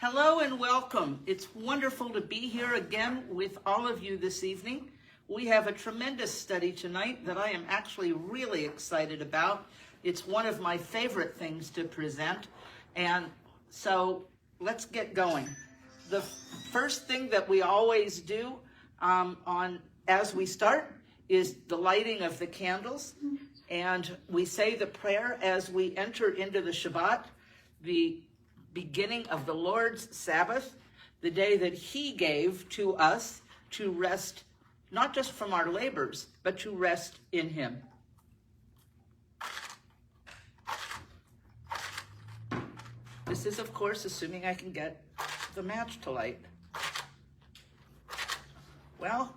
Hello and welcome. It's wonderful to be here again with all of you this evening. We have a tremendous study tonight that I am actually really excited about. It's one of my favorite things to present. And so let's get going. The first thing that we always do as we start is the lighting of the candles. And we say the prayer as we enter into the Shabbat, the beginning of the Lord's Sabbath, the day that he gave to us to rest, not just from our labors, but to rest in him. This is, of course, assuming I can get the match to light. Well,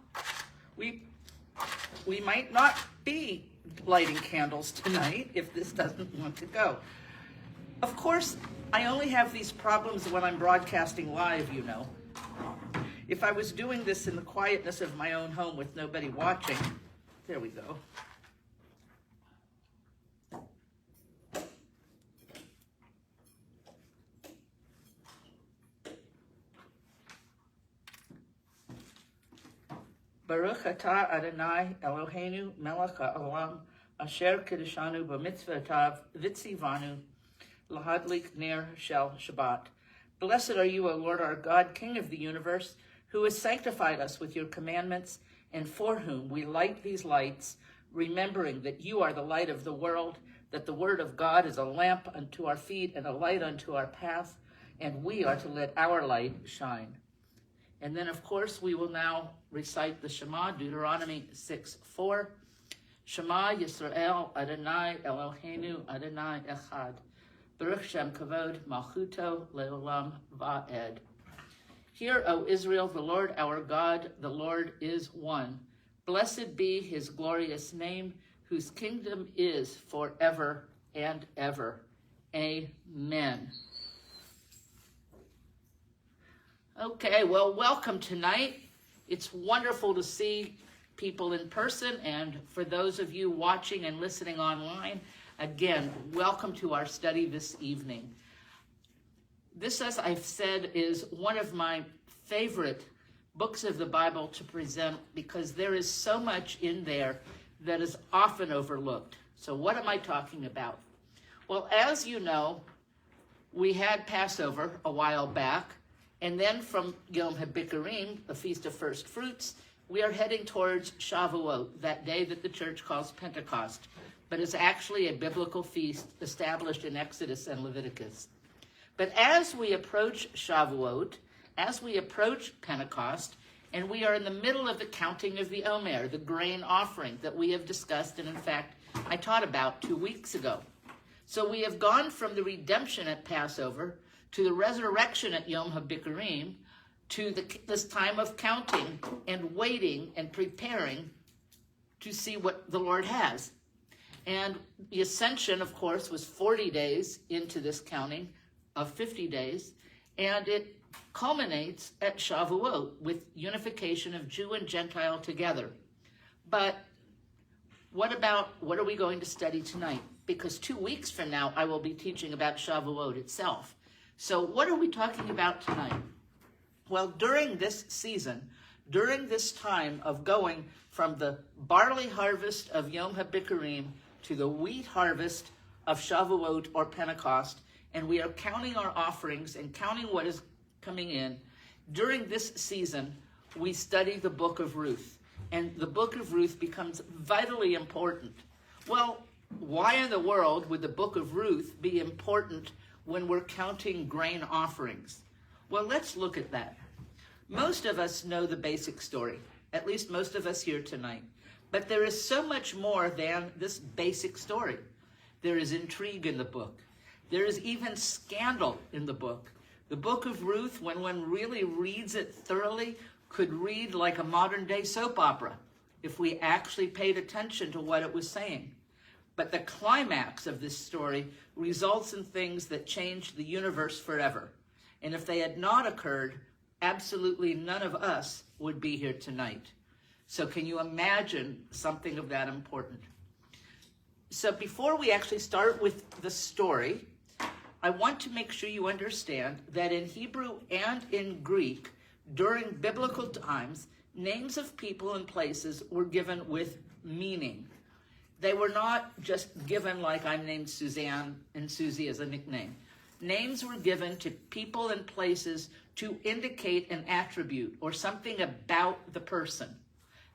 we might not be lighting candles tonight if this doesn't want to go. Of course, I only have these problems when I'm broadcasting live, you know. If I was doing this in the quietness of my own home with nobody watching, there we go. Baruch atah Adonai Eloheinu melech ha'olam asher kiddushanu b'mitzvotav v'tzivanu lahadlik ner shel Shabbat. Blessed are you, O Lord our God, King of the universe, who has sanctified us with your commandments, and for whom we light these lights, remembering that you are the light of the world, that the word of God is a lamp unto our feet and a light unto our path, and we are to let our light shine. And then, of course, we will now recite the Shema, Deuteronomy 6:4. Shema Yisrael Adonai Eloheinu Adonai Echad. Baruch Shem Kavod Malchuto Leolam Va'ed. Hear, O Israel, the Lord our God, the Lord is one. Blessed be his glorious name, whose kingdom is forever and ever. Amen. Okay, well, welcome tonight. It's wonderful to see people in person, and for those of you watching and listening online, again, welcome to our study this evening. This, as I've said, is one of my favorite books of the Bible to present because there is so much in there that is often overlooked. So what am I talking about? Well, as you know, we had Passover a while back, and then from Yom HaBikurim, the Feast of First Fruits, we are heading towards Shavuot, that day that the church calls Pentecost, but is actually a biblical feast established in Exodus and Leviticus. But as we approach Shavuot, as we approach Pentecost, and we are in the middle of the counting of the Omer, the grain offering that we have discussed, and in fact, I taught about 2 weeks ago. So we have gone from the redemption at Passover to the resurrection at Yom HaBikurim, to this time of counting and waiting and preparing to see what the Lord has. And the ascension, of course, was 40 days into this counting of 50 days, and it culminates at Shavuot with unification of Jew and Gentile together. But what are we going to study tonight? Because 2 weeks from now, I will be teaching about Shavuot itself. So what are we talking about tonight? Well, during this season, during this time of going from the barley harvest of Yom HaBikurim to the wheat harvest of Shavuot or Pentecost, and we are counting our offerings and counting what is coming in, during this season, we study the book of Ruth. And the book of Ruth becomes vitally important. Well, why in the world would the book of Ruth be important when we're counting grain offerings? Well, let's look at that. Most of us know the basic story, at least most of us here tonight. But there is so much more than this basic story. There is intrigue in the book. There is even scandal in the book. The book of Ruth, when one really reads it thoroughly, could read like a modern-day soap opera if we actually paid attention to what it was saying. But the climax of this story results in things that changed the universe forever. And if they had not occurred, absolutely none of us would be here tonight. So can you imagine something of that important? So before we actually start with the story, I want to make sure you understand that in Hebrew and in Greek, during biblical times, names of people and places were given with meaning. They were not just given like I'm named Suzanne and Susie as a nickname. Names were given to people and places to indicate an attribute or something about the person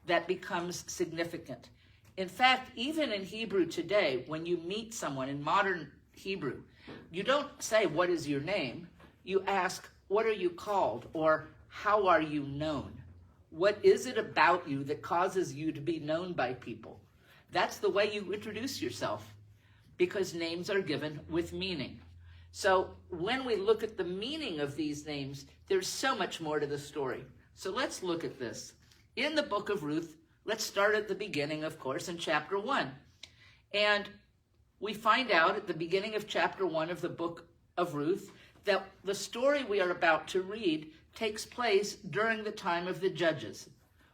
that becomes significant. In fact, even in Hebrew today, when you meet someone in modern Hebrew, you don't say, what is your name? You ask, what are you called? Or how are you known? What is it about you that causes you to be known by people? That's the way you introduce yourself, because names are given with meaning. So when we look at the meaning of these names, there's so much more to the story. So let's look at this. In the book of Ruth, let's start at the beginning, of course, in chapter 1. And we find out at the beginning of chapter 1 of the book of Ruth that the story we are about to read takes place during the time of the judges,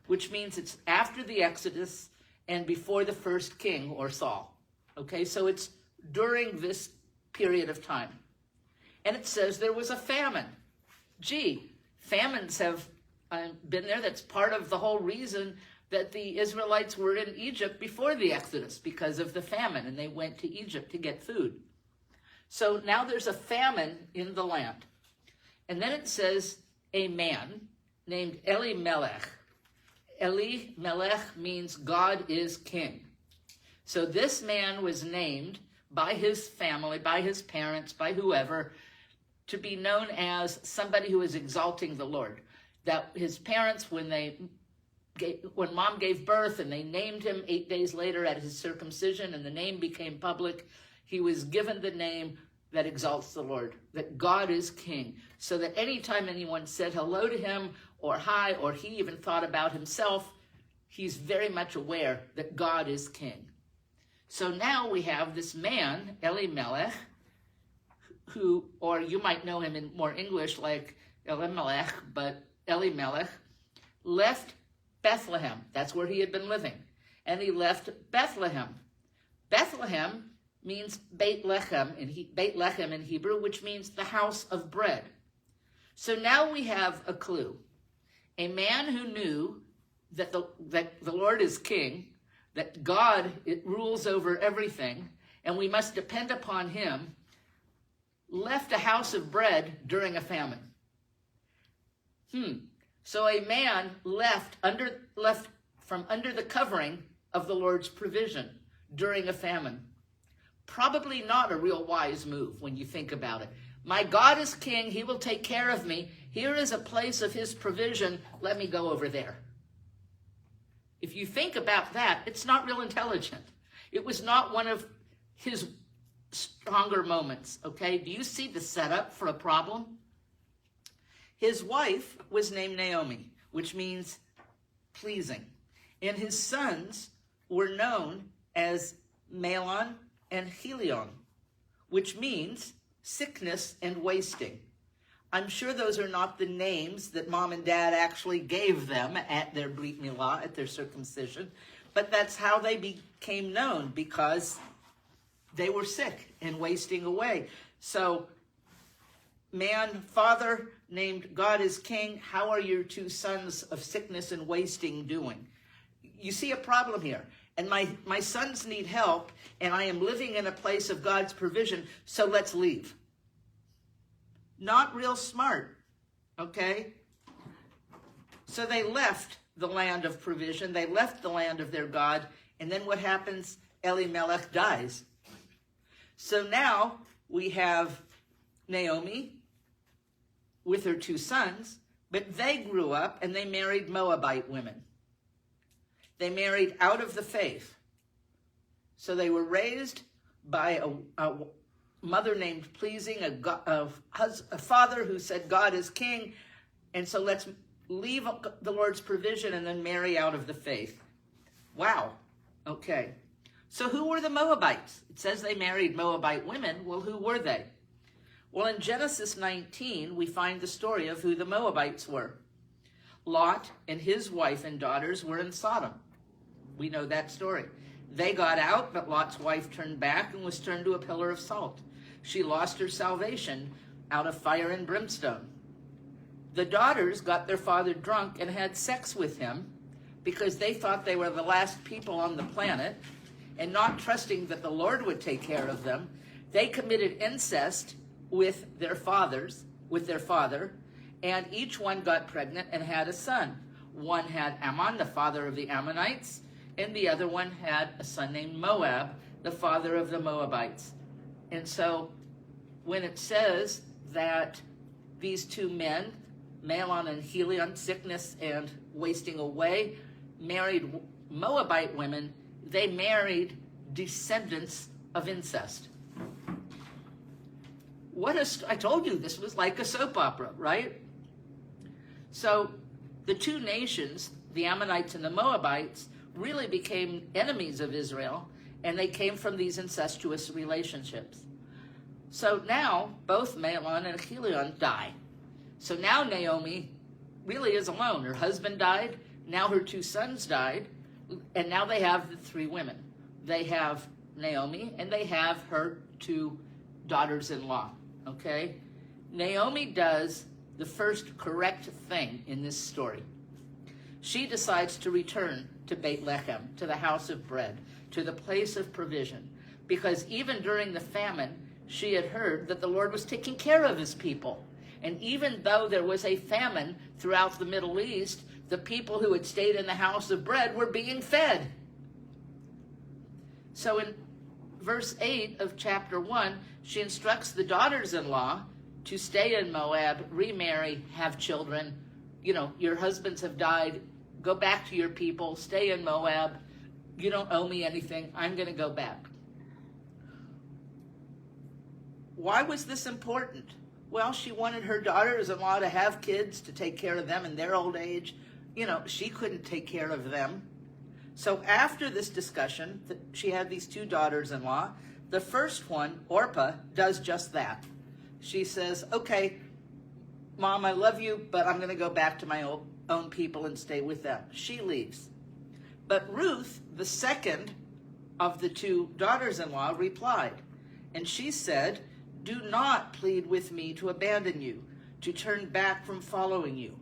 which means it's after the Exodus and before the first king or Saul. Okay, so it's during this period of time. And it says there was a famine. Gee, famines have been there. That's part of the whole reason that the Israelites were in Egypt before the Exodus, because of the famine, and they went to Egypt to get food. So now there's a famine in the land. And then it says a man named Elimelech. Elimelech means God is king. So this man was named by his family, by his parents, by whoever, to be known as somebody who is exalting the Lord. That his parents, when mom gave birth and they named him 8 days later at his circumcision and the name became public, he was given the name that exalts the Lord, that God is king. So that anytime anyone said hello to him or hi, or he even thought about himself, he's very much aware that God is king. So now we have this man, Elimelech, who, or you might know him in more English like Elimelech, but Elimelech left Bethlehem. That's where he had been living. And he left Bethlehem. Bethlehem means Beit Lechem in Hebrew, which means the house of bread. So now we have a clue. A man who knew that the Lord is king, that God rules over everything, and we must depend upon him, left a house of bread during a famine. So a man left from under the covering of the Lord's provision during a famine. Probably not a real wise move when you think about it. My God is king. He will take care of me. Here is a place of his provision. Let me go over there. If you think about that, it's not real intelligent. It was not one of his stronger moments, okay? Do you see the setup for a problem? His wife was named Naomi, which means pleasing. And his sons were known as Mahlon and Chilion, which means sickness and wasting. I'm sure those are not the names that mom and dad actually gave them at their Brit Milah, at their circumcision, but that's how they became known, because they were sick and wasting away. So, father named God is king, how are your two sons of sickness and wasting doing? You see a problem here. And my sons need help, and I am living in a place of God's provision, so let's leave. Not real smart, okay? So they left the land of provision. They left the land of their God. And then what happens? Elimelech dies. So now we have Naomi with her two sons, but they grew up and they married Moabite women. They married out of the faith. So they were raised by a mother named Pleasing, a father who said God is king, and so let's leave the Lord's provision and then marry out of the faith. Wow. Okay. So who were the Moabites? It says they married Moabite women. Well, who were they? Well, in Genesis 19, we find the story of who the Moabites were. Lot and his wife and daughters were in Sodom. We know that story. They got out, but Lot's wife turned back and was turned to a pillar of salt. she lost her salvation out of fire and brimstone. The daughters got their father drunk and had sex with him because they thought they were the last people on the planet, and not trusting that the Lord would take care of them, they committed incest with their father, and each one got pregnant and had a son. One had Ammon, the father of the Ammonites, and the other one had a son named Moab, the father of the Moabites. And so when it says that these two men, Mahlon and Chilion, sickness and wasting away, married Moabite women, they married descendants of incest. I told you this was like a soap opera, right? So the two nations, the Ammonites and the Moabites, really became enemies of Israel, and they came from these incestuous relationships. So now both Mahlon and Chilion die. So now Naomi really is alone. Her husband died, now her two sons died, and now they have the three women. They have Naomi, and they have her two daughters-in-law, okay? Naomi does the first correct thing in this story. She decides to return to Bethlehem, to the house of bread, to the place of provision, because even during the famine, she had heard that the Lord was taking care of his people. And even though there was a famine throughout the Middle East, the people who had stayed in the house of bread were being fed. So in verse 8 of chapter 1, she instructs the daughters-in-law to stay in Moab, remarry, have children. You know, your husbands have died. Go back to your people. Stay in Moab. You don't owe me anything. I'm going to go back. Why was this important? Well, she wanted her daughters-in-law to have kids, to take care of them in their old age. You know, she couldn't take care of them. So after this discussion, she had these two daughters-in-law. The first one, Orpah, does just that. She says, okay, Mom, I love you, but I'm going to go back to my own people and stay with them. She leaves. But Ruth, the second of the two daughters-in-law, replied. And she said, do not plead with me to abandon you, to turn back from following you.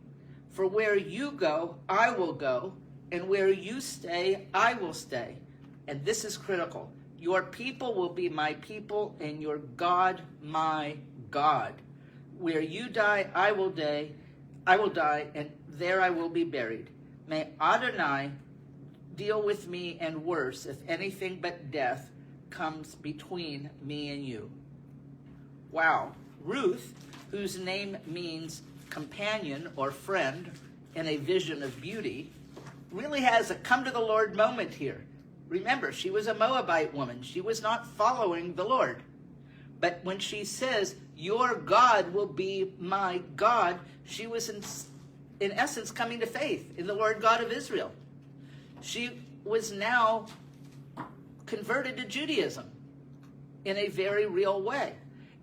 For where you go, I will go, and where you stay, I will stay. And this is critical. Your people will be my people, and your God, my God. Where you die, I will die, and there I will be buried. May Adonai deal with me, and worse, if anything but death comes between me and you. Wow. Ruth, whose name means companion or friend in a vision of beauty, really has a come to the Lord moment here. Remember, she was a Moabite woman. She was not following the Lord. But when she says, your God will be my God, she was in essence coming to faith in the Lord God of Israel. She was now converted to Judaism in a very real way.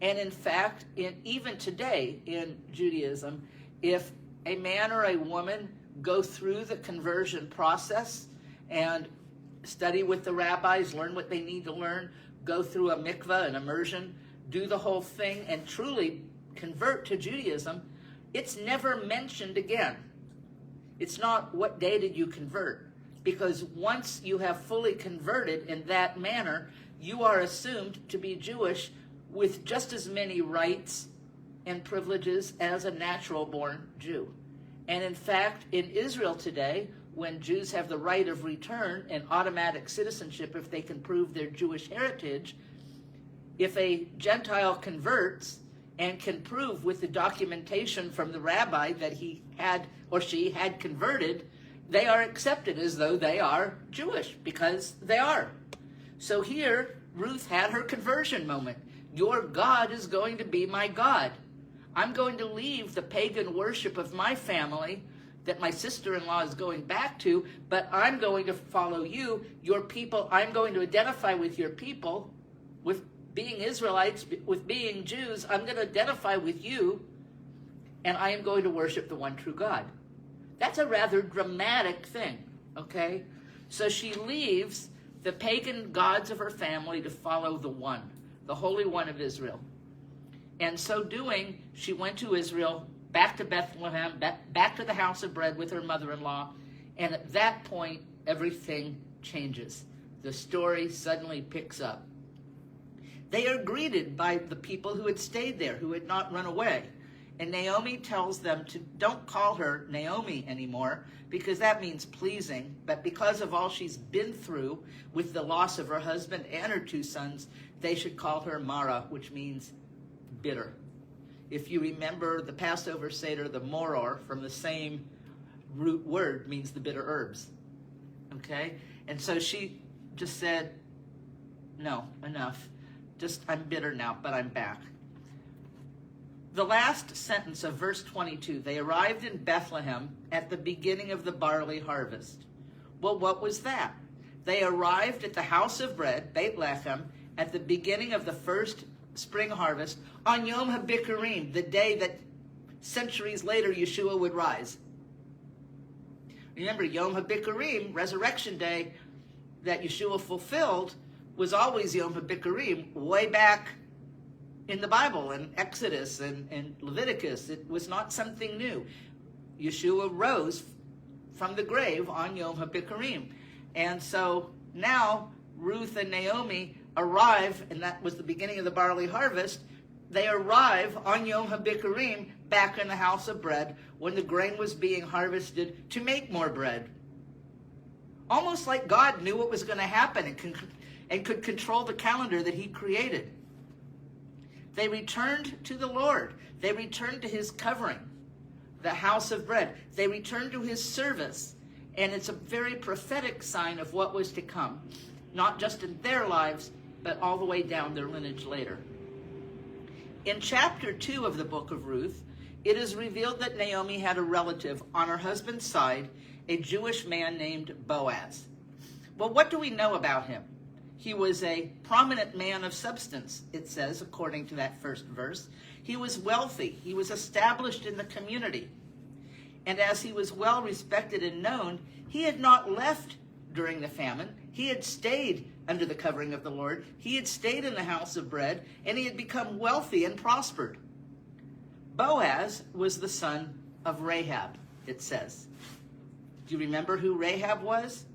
And in fact, even today in Judaism, if a man or a woman go through the conversion process and study with the rabbis, learn what they need to learn, go through a mikveh, an immersion, do the whole thing, and truly convert to Judaism, it's never mentioned again. It's not what day did you convert, because once you have fully converted in that manner, you are assumed to be Jewish with just as many rights and privileges as a natural-born Jew. And in fact, in Israel today, when Jews have the right of return and automatic citizenship if they can prove their Jewish heritage, if a Gentile converts and can prove with the documentation from the rabbi that he had or she had converted, they are accepted as though they are Jewish, because they are. So here, Ruth had her conversion moment. Your God is going to be my God. I'm going to leave the pagan worship of my family that my sister-in-law is going back to, but I'm going to follow you, your people. I'm going to identify with your people, with being Israelites, with being Jews. I'm going to identify with you, and I am going to worship the one true God. That's a rather dramatic thing, okay? So she leaves the pagan gods of her family to follow the one, the Holy One of Israel. And so doing, she went to Israel, back to Bethlehem, back to the house of bread with her mother-in-law. And at that point, everything changes. The story suddenly picks up. They are greeted by the people who had stayed there, who had not run away. And Naomi tells them to don't call her Naomi anymore, because that means pleasing. But because of all she's been through with the loss of her husband and her 2 sons, they should call her Mara, which means bitter. If you remember the Passover Seder, the moror, from the same root word, means the bitter herbs. Okay? And so she just said, no, enough. I'm bitter now, but I'm back. The last sentence of verse 22, they arrived in Bethlehem at the beginning of the barley harvest. Well, what was that? They arrived at the house of bread, Bethlehem, at the beginning of the first spring harvest on Yom HaBikurim, the day that centuries later Yeshua would rise. Remember, Yom HaBikurim, Resurrection Day, that Yeshua fulfilled, was always Yom HaBikurim, way back in the Bible, in Exodus and Leviticus. It was not something new. Yeshua rose from the grave on Yom HaBikurim. And so now Ruth and Naomi arrive, and that was the beginning of the barley harvest. They arrive on Yom HaBikurim back in the house of bread when the grain was being harvested to make more bread. Almost like God knew what was going to happen and could control the calendar that he created. They returned to the Lord. They returned to his covering, the house of bread. They returned to his service. And it's a very prophetic sign of what was to come, not just in their lives, but all the way down their lineage later. In chapter 2 of the book of Ruth, it is revealed that Naomi had a relative on her husband's side, a Jewish man named Boaz. Well, what do we know about him? He was a prominent man of substance, it says, according to that first verse. He was wealthy. He was established in the community. And as he was well respected and known, he had not left during the famine. He had stayed under the covering of the Lord. He had stayed in the house of bread, and he had become wealthy and prospered. Boaz was the son of Rahab, it says. Do you remember who Rahab was?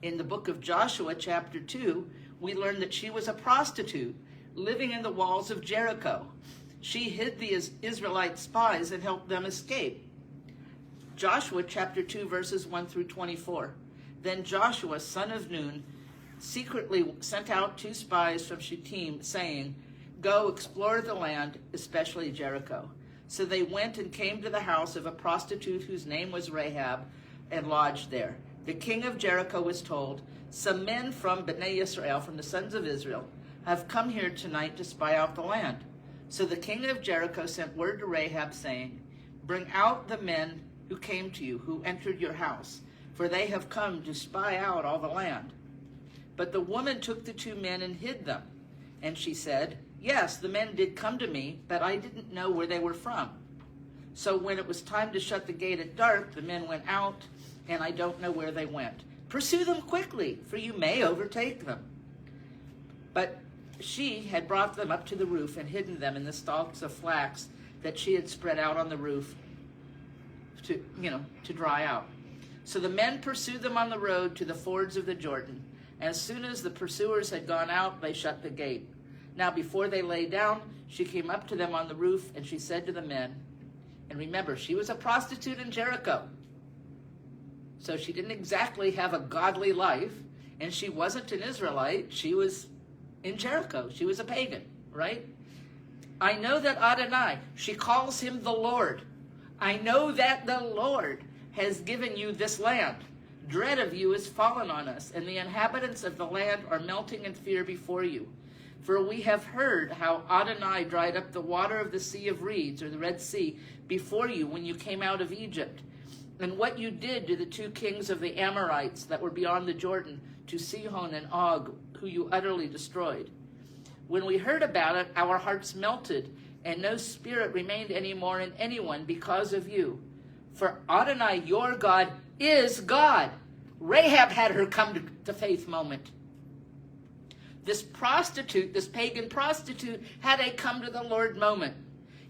In the book of Joshua, chapter 2, we learn that she was a prostitute living in the walls of Jericho. She hid the Israelite spies and helped them escape. Joshua chapter 2, verses 1 through 24. Then Joshua, son of Nun, secretly sent out 2 spies from Shittim, saying, "Go explore the land, especially Jericho." So they went and came to the house of a prostitute whose name was Rahab, and lodged there. The king of Jericho was told, "Some men from Bnei Israel, from the sons of Israel, have come here tonight to spy out the land." So the king of Jericho sent word to Rahab, saying, "Bring out the men who came to you, who entered your house, for they have come to spy out all the land." But the woman took the 2 men and hid them. And she said, "Yes, the men did come to me, but I didn't know where they were from. So when it was time to shut the gate at dark, the men went out, and I don't know where they went. Pursue them quickly, for you may overtake them." But she had brought them up to the roof and hidden them in the stalks of flax that she had spread out on the roof to dry out. So the men pursued them on the road to the fords of the Jordan. As soon as the pursuers had gone out, they shut the gate. Now before they lay down, she came up to them on the roof, and she said to the men, and remember, she was a prostitute in Jericho. So she didn't exactly have a godly life, and she wasn't an Israelite. She was in Jericho. She was a pagan, right? "I know that Adonai," she calls him the Lord. "I know that the Lord has given you this land. Dread of you is fallen on us, and the inhabitants of the land are melting in fear before you. For we have heard how Adonai dried up the water of the Sea of Reeds, or the Red Sea, before you when you came out of Egypt, and what you did to the 2 kings of the Amorites that were beyond the Jordan, to Sihon and Og, who you utterly destroyed. When we heard about it, our hearts melted, and no spirit remained anymore in anyone because of you. For Adonai, your God, is God." Rahab had her come to faith moment. This prostitute, this pagan prostitute, had a come to the Lord moment.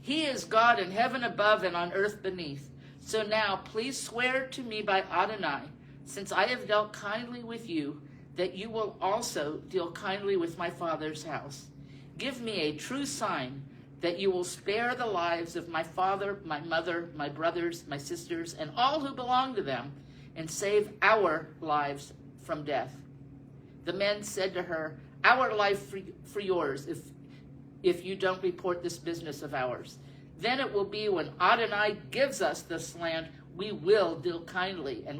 He is God in heaven above and on earth beneath. So now please swear to me by Adonai, since I have dealt kindly with you, that you will also deal kindly with my father's house. Give me a true sign that you will spare the lives of my father, my mother, my brothers, my sisters, and all who belong to them, and save our lives from death. The men said to her, our life for yours, if you don't report this business of ours. Then it will be when Adonai gives us this land, we will deal kindly and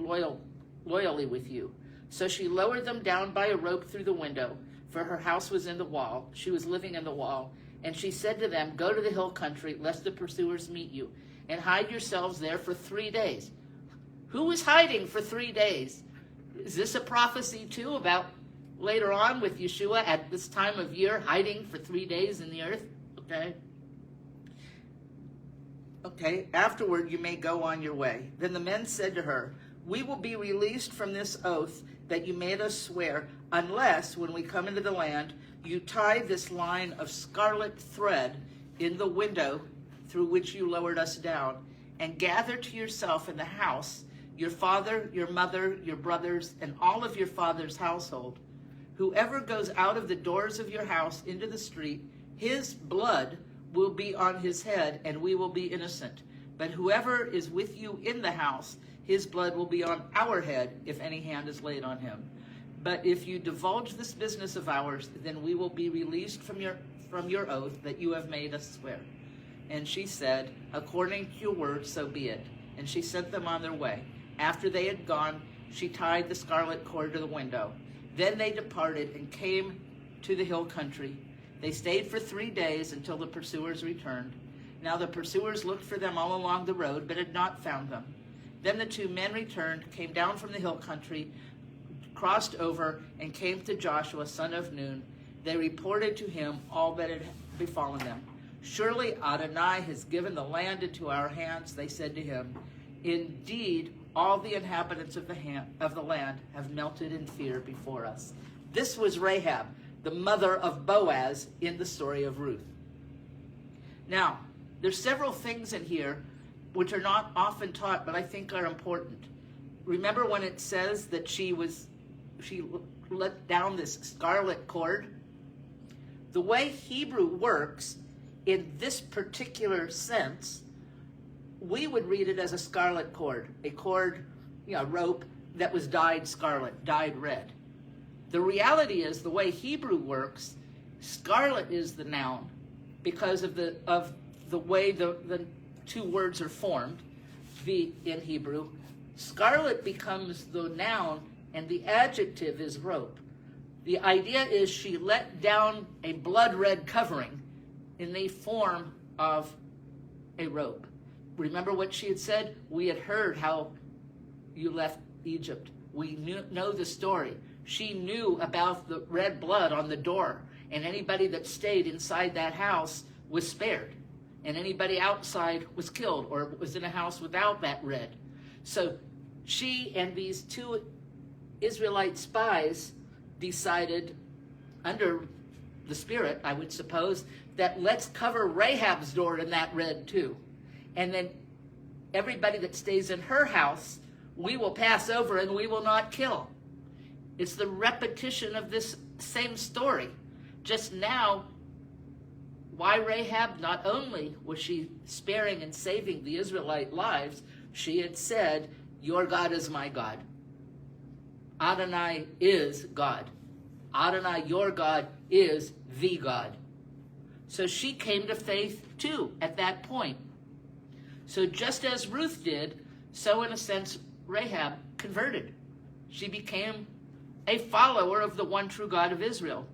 loyally with you. So she lowered them down by a rope through the window, for her house was in the wall. She was living in the wall. And she said to them, go to the hill country, lest the pursuers meet you, and hide yourselves there for 3 days. Who was hiding for 3 days? Is this a prophecy too about later on with Yeshua at this time of year, hiding for 3 days in the earth? Okay, afterward you may go on your way. Then the men said to her, we will be released from this oath that you made us swear, unless when we come into the land, you tie this line of scarlet thread in the window through which you lowered us down, and gather to yourself in the house your father, your mother, your brothers, and all of your father's household. Whoever goes out of the doors of your house into the street, his blood will be on his head, and we will be innocent. But whoever is with you in the house, his blood will be on our head if any hand is laid on him. But if you divulge this business of ours, then we will be released from your oath that you have made us swear. And she said, according to your word, so be it. And she sent them on their way. After they had gone, she tied the scarlet cord to the window. Then they departed and came to the hill country. They stayed for 3 days until the pursuers returned. Now the pursuers looked for them all along the road, but had not found them. Then the 2 men returned, came down from the hill country, crossed over, and came to Joshua, son of Nun. They reported to him all that had befallen them. Surely Adonai has given the land into our hands, they said to him. Indeed, all the inhabitants of the land have melted in fear before us. This was Rahab, the mother of Boaz, in the story of Ruth. Now, there's several things in here which are not often taught, but I think are important. Remember when it says that she let down this scarlet cord? The way Hebrew works in this particular sense, we would read it as a scarlet cord, a cord, a rope that was dyed scarlet, dyed red. The reality is, the way Hebrew works, scarlet is the noun because of the way the 2 words are formed in Hebrew. Scarlet becomes the noun and the adjective is rope. The idea is she let down a blood red covering in the form of a rope. Remember what she had said? We had heard how you left Egypt. We know the story. She knew about the red blood on the door, and anybody that stayed inside that house was spared, and anybody outside was killed or was in a house without that red. So she and these 2 Israelite spies decided, under the Spirit, I would suppose, that let's cover Rahab's door in that red too. And then everybody that stays in her house, we will pass over and we will not kill. It's the repetition of this same story. Just now, why Rahab? Not only was she sparing and saving the Israelite lives, she had said, your God is my God. Adonai is God. Adonai, your God, is the God. So she came to faith too at that point. So just as Ruth did, so in a sense Rahab converted. She became a follower of the one true God of Israel.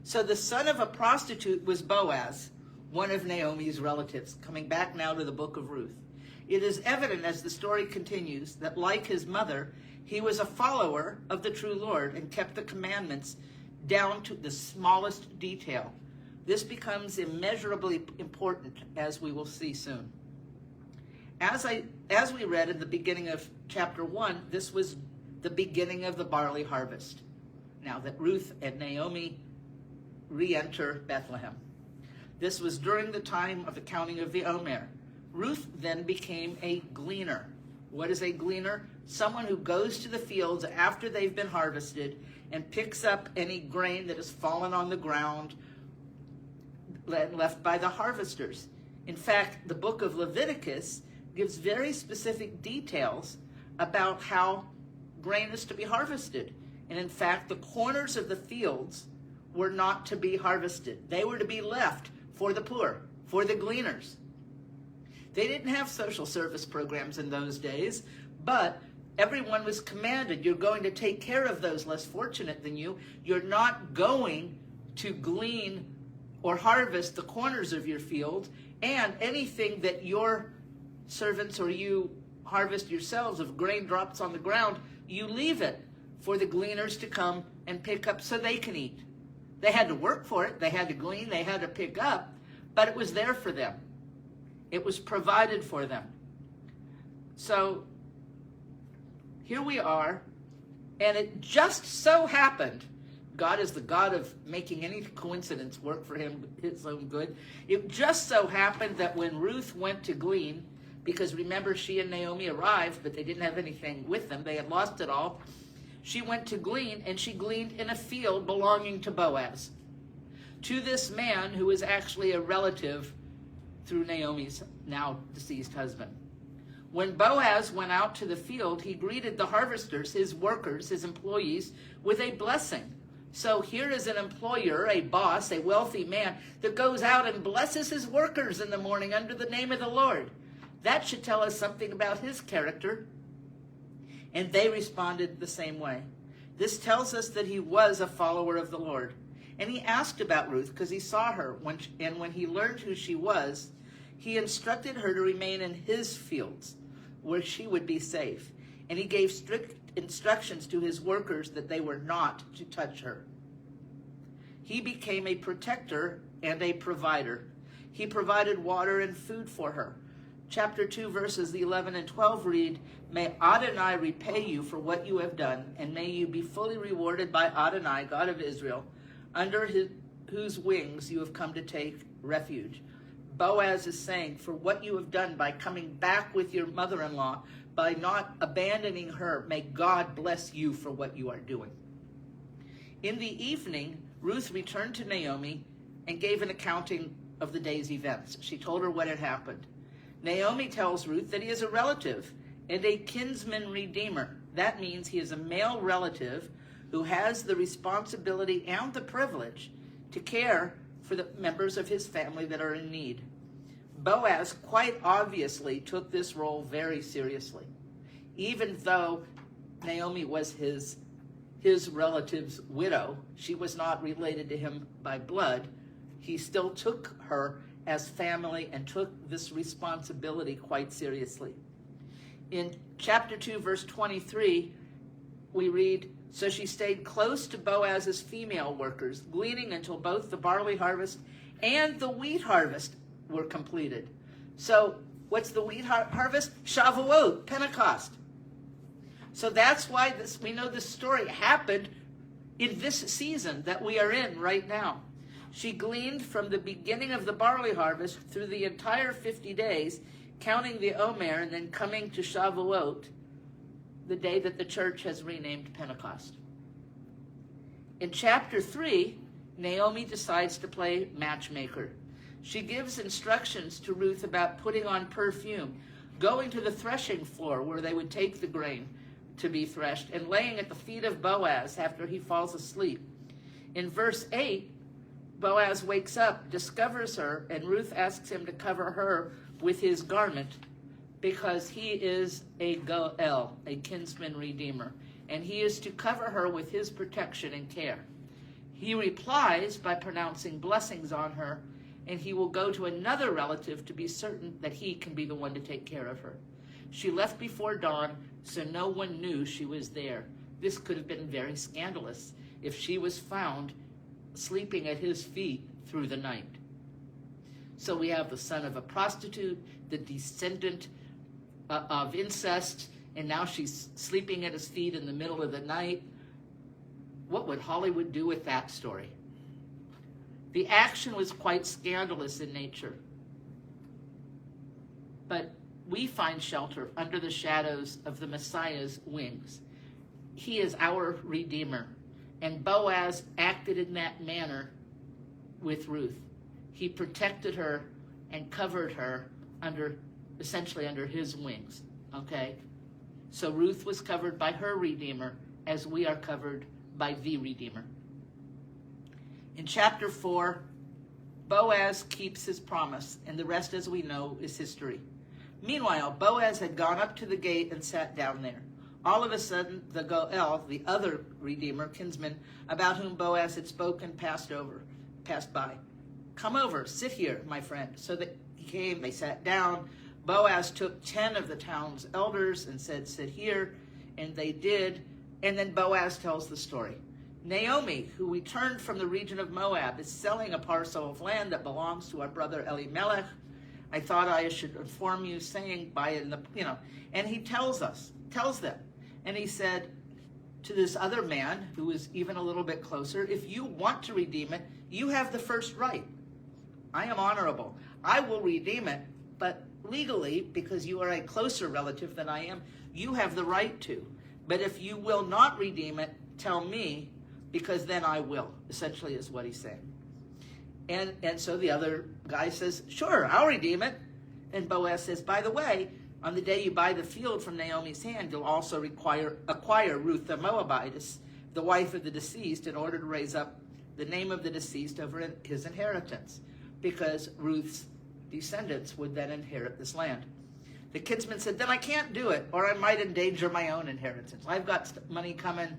So the son of a prostitute was Boaz, one of Naomi's relatives. Coming back now to the book of Ruth. It is evident as the story continues that, like his mother, he was a follower of the true Lord and kept the commandments down to the smallest detail. This becomes immeasurably important, as we will see soon. As we read in the beginning of chapter 1, this was the beginning of the barley harvest. now that Ruth and Naomi re-enter Bethlehem. This was during the time of the counting of the Omer. Ruth then became a gleaner. What is a gleaner? Someone who goes to the fields after they've been harvested and picks up any grain that has fallen on the ground left by the harvesters. In fact, the book of Leviticus gives very specific details about how grain is to be harvested. And in fact, the corners of the fields were not to be harvested. They were to be left for the poor, for the gleaners. They didn't have social service programs in those days, but everyone was commanded, you're going to take care of those less fortunate than you. You're not going to glean or harvest the corners of your field, and anything that your servants or you harvest yourselves, if grain drops on the ground, you leave it for the gleaners to come and pick up so they can eat. They had to work for it, they had to glean, they had to pick up, but it was there for them. It was provided for them. So here we are, and it just so happened, God is the God of making any coincidence work for him, his own good. It just so happened that when Ruth went to glean, because remember she and Naomi arrived, but they didn't have anything with them, they had lost it all. She went to glean, and she gleaned in a field belonging to Boaz, to this man who is actually a relative through Naomi's now deceased husband. When Boaz went out to the field, he greeted the harvesters, his workers, his employees, with a blessing. So here is an employer, a boss, a wealthy man that goes out and blesses his workers in the morning under the name of the Lord. That should tell us something about his character. And they responded the same way. This tells us that he was a follower of the Lord. And he asked about Ruth because he saw her, and when he learned who she was, he instructed her to remain in his fields where she would be safe. And he gave strict instructions to his workers that they were not to touch her. He became a protector and a provider. He provided water and food for her. Chapter 2, verses 11 and 12 read, "May Adonai repay you for what you have done, and may you be fully rewarded by Adonai, God of Israel, under whose wings you have come to take refuge." Boaz is saying, for what you have done by coming back with your mother-in-law, by not abandoning her, may God bless you for what you are doing. In the evening, Ruth returned to Naomi and gave an accounting of the day's events. She told her what had happened. Naomi tells Ruth that he is a relative and a kinsman redeemer. That means he is a male relative who has the responsibility and the privilege to care for the members of his family that are in need. Boaz quite obviously took this role very seriously. Even though Naomi was his relative's widow, she was not related to him by blood, he still took her as family and took this responsibility quite seriously. In chapter 2, verse 23, we read, "So she stayed close to Boaz's female workers, gleaning until both the barley harvest and the wheat harvest were completed." So what's the wheat harvest? Shavuot, Pentecost. So that's why we know this story happened in this season that we are in right now. She gleaned from the beginning of the barley harvest through the entire 50 days, counting the Omer, and then coming to Shavuot, the day that the church has renamed Pentecost. In chapter 3, Naomi decides to play matchmaker. She gives instructions to Ruth about putting on perfume, going to the threshing floor where they would take the grain to be threshed, and laying at the feet of Boaz after he falls asleep. In verse 8, Boaz wakes up, discovers her, and Ruth asks him to cover her with his garment because he is a Goel, a kinsman redeemer, and he is to cover her with his protection and care. He replies by pronouncing blessings on her, and he will go to another relative to be certain that he can be the one to take care of her. She left before dawn, so no one knew she was there. This could have been very scandalous if she was found sleeping at his feet through the night. So we have the son of a prostitute, the descendant of incest, and now she's sleeping at his feet in the middle of the night. What would Hollywood do with that story? The action was quite scandalous in nature. But we find shelter under the shadows of the Messiah's wings. He is our Redeemer. And Boaz acted in that manner with Ruth. He protected her and covered her essentially under his wings. Okay? So Ruth was covered by her Redeemer as we are covered by the Redeemer. In chapter 4, Boaz keeps his promise, and the rest, as we know, is history. Meanwhile, Boaz had gone up to the gate and sat down there. All of a sudden, the Goel, the other Redeemer, kinsman, about whom Boaz had spoken, passed by. Come over, sit here, my friend. So he came, they sat down. Boaz took 10 of the town's elders and said, sit here, and they did. And then Boaz tells the story. Naomi, who returned from the region of Moab, is selling a parcel of land that belongs to our brother Elimelech. I thought I should inform you, saying, buy it in the, and he tells them. And he said to this other man, who is even a little bit closer, if you want to redeem it, you have the first right. I am honorable. I will redeem it, but legally, because you are a closer relative than I am, you have the right to. But if you will not redeem it, tell me, because then I will, essentially is what he's saying. And so the other guy says, sure, I'll redeem it. And Boaz says, by the way, on the day you buy the field from Naomi's hand, you'll also acquire Ruth the Moabitess, the wife of the deceased, in order to raise up the name of the deceased over his inheritance, because Ruth's descendants would then inherit this land. The kinsman said, then I can't do it, or I might endanger my own inheritance. I've got money coming.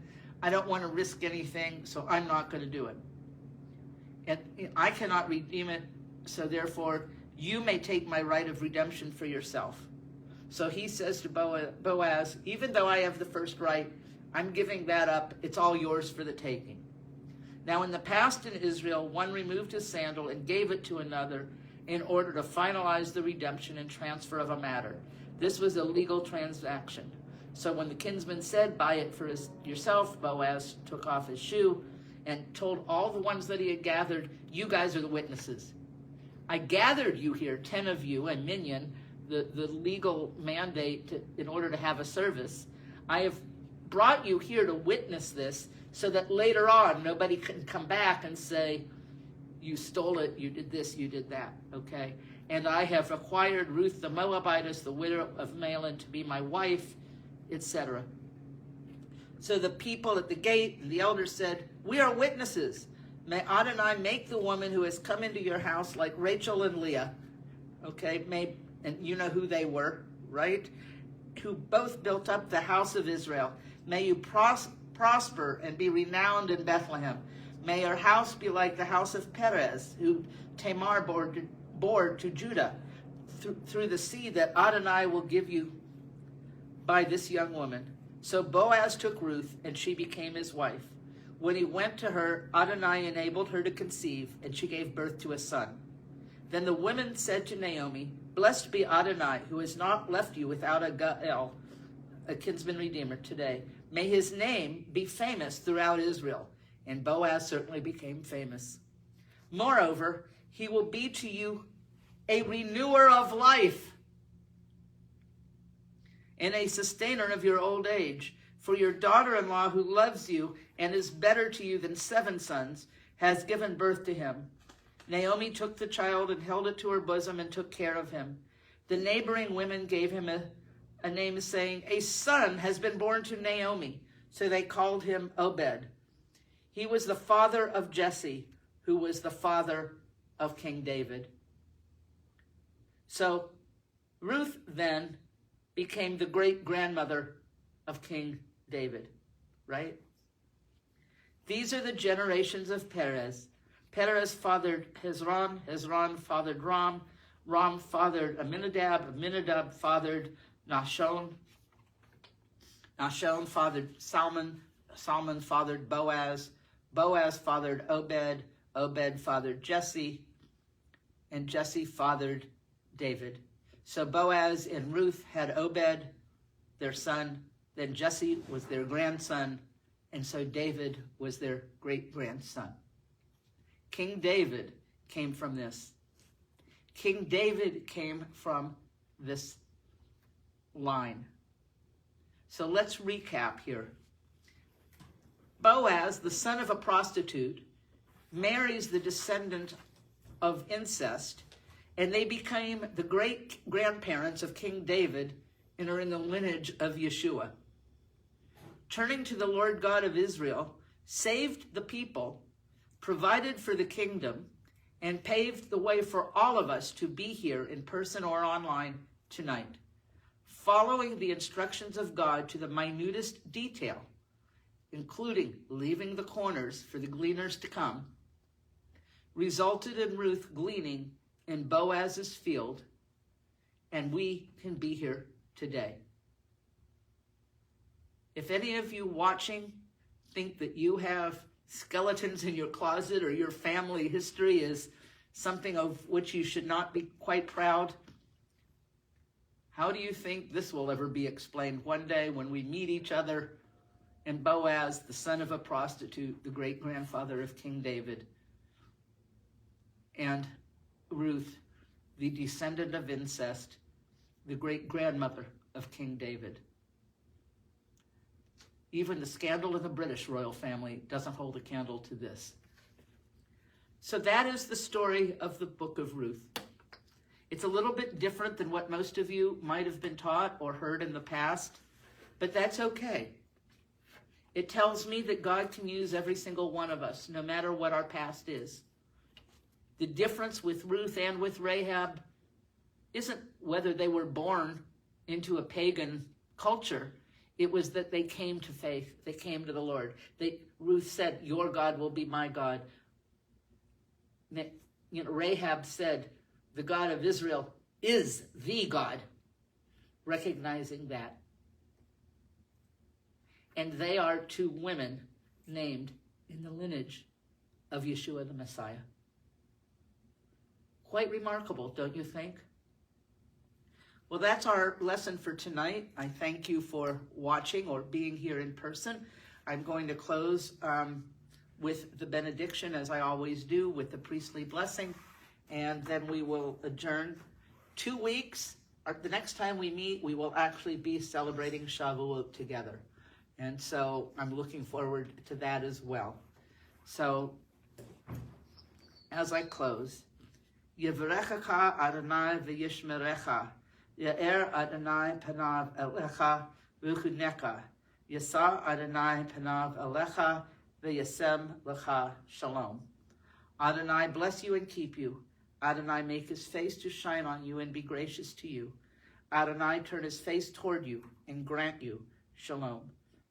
I don't want to risk anything, so I'm not going to do it. And I cannot redeem it, so therefore you may take my right of redemption for yourself. So he says to Boaz, even though I have the first right, I'm giving that up. It's all yours for the taking. Now in the past in Israel, one removed his sandal and gave it to another in order to finalize the redemption and transfer of a matter. This was a legal transaction. So when the kinsman said, buy it for yourself, Boaz took off his shoe and told all the ones that he had gathered, you guys are the witnesses. I gathered you here, 10 of you, and minyan, the legal mandate in order to have a service. I have brought you here to witness this so that later on nobody can come back and say, you stole it, you did this, you did that, okay? And I have acquired Ruth the Moabitess, the widow of Mahlon, to be my wife, etc. So the people at the gate and the elders said, we are witnesses. May Adonai make the woman who has come into your house like Rachel and Leah, okay? And you know who they were, right? Who both built up the house of Israel. May you prosper and be renowned in Bethlehem. May your house be like the house of Perez, who Tamar bore to Judah, through the seed that Adonai will give you by this young woman. So Boaz took Ruth, and she became his wife. When he went to her, Adonai enabled her to conceive, and she gave birth to a son. Then the women said to Naomi, blessed be Adonai, who has not left you without a Gael, a kinsman redeemer, today. May his name be famous throughout Israel. And Boaz certainly became famous. Moreover, he will be to you a renewer of life and a sustainer of your old age. For your daughter-in-law, who loves you and is better to you than 7 sons, has given birth to him. Naomi took the child and held it to her bosom and took care of him. The neighboring women gave him a name, saying, a son has been born to Naomi. So they called him Obed. He was the father of Jesse, who was the father of King David. So Ruth then became the great-grandmother of King David, right? These are the generations of Perez. Perez fathered Hezron, Hezron fathered Ram, Ram fathered Aminadab, Aminadab fathered Nahshon, Nahshon fathered Salmon, Salmon fathered Boaz, Boaz fathered Obed, Obed fathered Jesse, and Jesse fathered David. So Boaz and Ruth had Obed, their son, then Jesse was their grandson, And so David was their great-grandson. King David came from this. King David came from this line. So let's recap here. Boaz, the son of a prostitute, marries the descendant of incest, and they became the great-grandparents of King David and are in the lineage of Yeshua. Turning to the Lord God of Israel, saved the people, provided for the kingdom, and paved the way for all of us to be here in person or online tonight, following the instructions of God to the minutest detail, including leaving the corners for the gleaners to come, resulted in Ruth gleaning in Boaz's field, and we can be here today. If any of you watching think that you have skeletons in your closet or your family history is something of which you should not be quite proud, how do you think this will ever be explained one day when we meet each other and Boaz, the son of a prostitute, the great-grandfather of King David, and Ruth, the descendant of incest, the great-grandmother of King David? Even the scandal in the British royal family doesn't hold a candle to this. So that is the story of the book of Ruth. It's a little bit different than what most of you might have been taught or heard in the past, but that's okay. It tells me that God can use every single one of us, no matter what our past is. The difference with Ruth and with Rahab isn't whether they were born into a pagan culture. It was that they came to faith. They came to the Lord. Ruth said, your God will be my God. Rahab said, the God of Israel is the God, recognizing that. And they are two women named in the lineage of Yeshua the Messiah. Quite remarkable, don't you think? Well, that's our lesson for tonight. I thank you for watching or being here in person. I'm going to close with the benediction, as I always do, with the priestly blessing, and then we will adjourn. 2 weeks, the next time we meet, we will actually be celebrating Shavuot together. And so I'm looking forward to that as well. So, as I close, Yivrechecha Adonai v'yishmerecha, Ya'er Adonai panav elecha v'chuneka, Yasa Adonai panav elecha v'yasem lecha shalom. Adonai bless you and keep you. Adonai make his face to shine on you and be gracious to you. Adonai turn his face toward you and grant you shalom.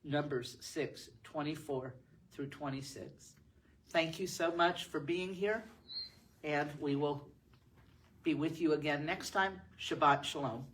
Numbers 6:24 through 26. Thank you so much for being here, and we will be with you again next time. Shabbat Shalom.